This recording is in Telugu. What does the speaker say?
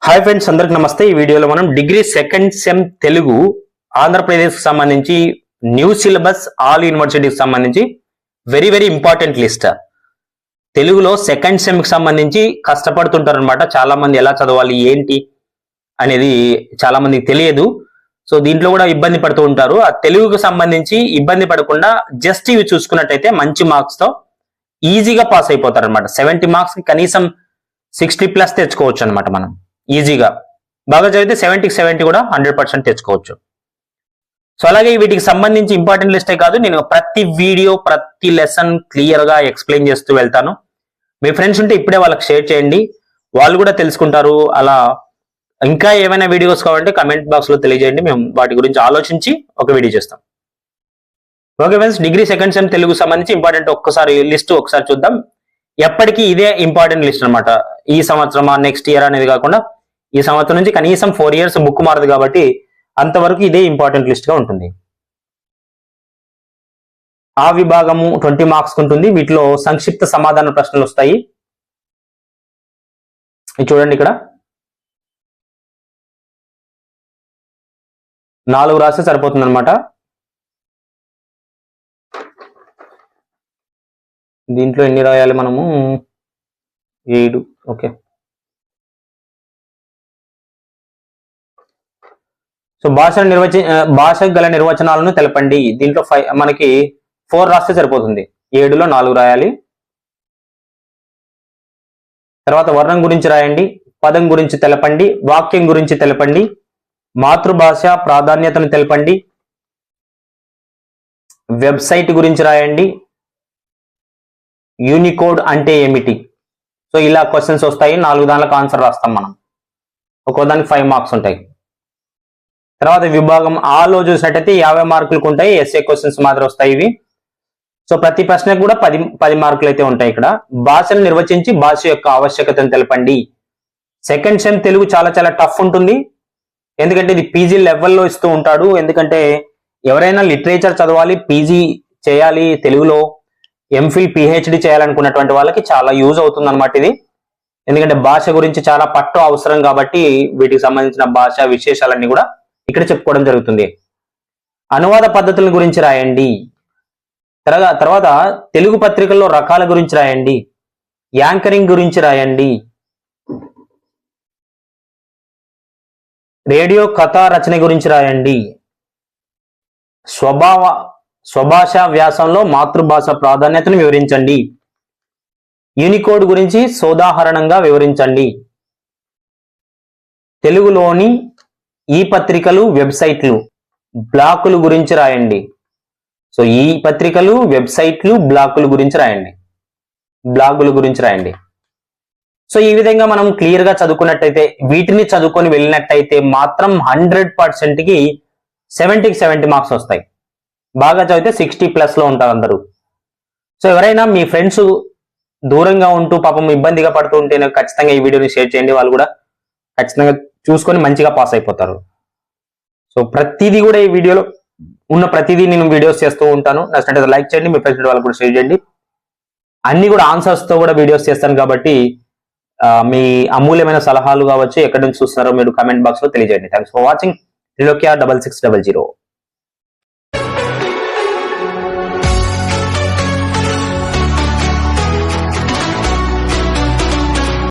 హాయ్ ఫ్రెండ్స్, అందరికి నమస్తే. ఈ వీడియోలో మనం degree second sem Telugu Andhra Pradesh కి సంబంధించి న్యూ సిలబస్ ఆల్ యూనివర్సిటీకి సంబంధించి వెరీ వెరీ ఇంపార్టెంట్ లిస్ట్. తెలుగులో సెకండ్ సెమ్ కి సంబంధించి కష్టపడుతుంటారు అనమాట. చాలా మంది ఎలా చదవాలి ఏంటి అనేది చాలా మందికి తెలియదు. సో దీంట్లో కూడా ఇబ్బంది పడుతూ ఉంటారు. ఆ తెలుగుకు సంబంధించి ఇబ్బంది పడకుండా జస్ట్ ఇవి చూసుకున్నట్టయితే మంచి మార్క్స్ తో ఈజీగా పాస్ అయిపోతారు అనమాట. 70 మార్క్స్ కి కనీసం 60+ తెచ్చుకోవచ్చు అనమాట. మనం ఈజీగా బాగా చదివితే 70కి 70 కూడా 100% తెచ్చుకోవచ్చు. సో అలాగే వీటికి సంబంధించి ఇంపార్టెంట్ లిస్టే కాదు, నేను ప్రతి వీడియో ప్రతి లెసన్ క్లియర్ గా ఎక్స్ప్లెయిన్ చేస్తూ వెళ్తాను. మీ ఫ్రెండ్స్ ఉంటే ఇప్పుడే వాళ్ళకి షేర్ చేయండి, వాళ్ళు కూడా తెలుసుకుంటారు. అలా ఇంకా ఏమైనా వీడియోస్ కావాలంటే కమెంట్ బాక్స్ లో తెలియజేయండి, మేము వాటి గురించి ఆలోచించి ఒక వీడియో చేస్తాం. Okay friends, degree second sem Telugu సంబంధించి ఇంపార్టెంట్ ఒక్కసారి లిస్ట్ ఒకసారి చూద్దాం. ఎప్పటికీ ఇదే ఇంపార్టెంట్ లిస్ట్ అనమాట. ఈ సంవత్సరమా నెక్స్ట్ ఇయర్ అనేది కాకుండా ఈ సంవత్సరం నుంచి కనీసం 4 years బుక్ మారదు కాబట్టి అంతవరకు ఇదే ఇంపార్టెంట్ లిస్ట్ గా ఉంటుంది. ఆ విభాగము 20 మార్క్స్ ఉంటుంది. వీటిలో సంక్షిప్త సమాధాన ప్రశ్నలు వస్తాయి. ఇది చూడండి, ఇక్కడ 4 రాస్తే సరిపోతుంది అనమాట. దీంట్లో ఎన్ని రాయాలి మనము? 7. ఓకే. సో భాష గల నిర్వచనాలను తెలపండి. దీంట్లో మనకి 4 రాస్తే సరిపోతుంది. 7లో 4 రాయాలి. తర్వాత వర్ణం గురించి రాయండి, పదం గురించి తెలపండి, వాక్యం గురించి తెలపండి, మాతృభాష ప్రాధాన్యతను తెలపండి, వెబ్సైట్ గురించి రాయండి, యూనికోడ్ అంటే ఏమిటి. సో ఇలా క్వశ్చన్స్ వస్తాయి. 4 దానికి ఆన్సర్ రాస్తాం మనం. ఒక్కో దానికి 5 మార్క్స్ ఉంటాయి. తర్వాత విభాగం ఆలో చూసినట్టయితే 50 మార్కులకు ఉంటాయి. ఎస్ఏ క్వశ్చన్స్ మాత్రం వస్తాయి ఇవి. సో ప్రతి ప్రశ్నకు కూడా 10 మార్కులు అయితే ఉంటాయి. ఇక్కడ భాషను నిర్వచించి భాష యొక్క ఆవశ్యకతను తెలపండి. సెకండ్ సెమ్ తెలుగు చాలా చాలా టఫ్ ఉంటుంది, ఎందుకంటే ఇది పీజీ లెవెల్లో ఇస్తూ ఉంటాడు. ఎందుకంటే ఎవరైనా లిటరేచర్ చదవాలి, పీజీ చేయాలి తెలుగులో, ఎంఫిల్ పిహెచ్డి చేయాలనుకున్నటువంటి వాళ్ళకి చాలా యూజ్ అవుతుంది అనమాట ఇది. ఎందుకంటే భాష గురించి చాలా పట్టు అవసరం కాబట్టి వీటికి సంబంధించిన భాష విశేషాలన్నీ కూడా ఇక్కడ చెప్పుకోవడం జరుగుతుంది. అనువాద పద్ధతుల గురించి రాయండి. తర్వాత తెలుగు పత్రికల్లో రకాల గురించి రాయండి, యాంకరింగ్ గురించి రాయండి, రేడియో కథా రచన గురించి రాయండి, స్వభాష వ్యాసంలో మాతృభాష ప్రాధాన్యతను వివరించండి, యూనికోడ్ గురించి సోదాహరణంగా వివరించండి, తెలుగులోని ఈ పత్రికలు వెబ్సైట్లు బ్లాకులు గురించి రాయండి. సో ఈ పత్రికలు వెబ్సైట్లు బ్లాకుల గురించి రాయండి, బ్లాగుల గురించి రాయండి. సో ఈ విధంగా మనం క్లియర్ గా చదువుకున్నట్టయితే, వీటిని చదువుకొని వెళ్ళినట్టయితే మాత్రం 100%కి 70కి 70 మార్క్స్ వస్తాయి. బాగా చదివితే 60+ లో ఉంటారు అందరూ. సో ఎవరైనా మీ ఫ్రెండ్స్ దూరంగా ఉంటూ పాపం ఇబ్బందిగా పడుతూ ఉంటే ఖచ్చితంగా ఈ వీడియోని షేర్ చేయండి, వాళ్ళు కూడా ఖచ్చితంగా చూసుకొని మంచిగా పాస్ అయిపోతారు. సో ప్రతిదీ కూడా ఈ వీడియోలో ఉన్న ప్రతిదీ నేను వీడియోస్ చేస్తూ ఉంటాను. నచ్చినట్లయితే లైక్ చేయండి, మీ ఫ్రెండ్స్ వాళ్ళకు కూడా షేర్ చేయండి. అన్ని కూడా ఆన్సర్స్ తో కూడా వీడియోస్ చేస్తాను కాబట్టి మీ అమూల్యమైన సలహాలు కావచ్చు, ఎక్కడి నుంచి చూస్తున్నారో మీరు కామెంట్ బాక్స్ లో తెలియజేయండి. Thanks for watching. 6600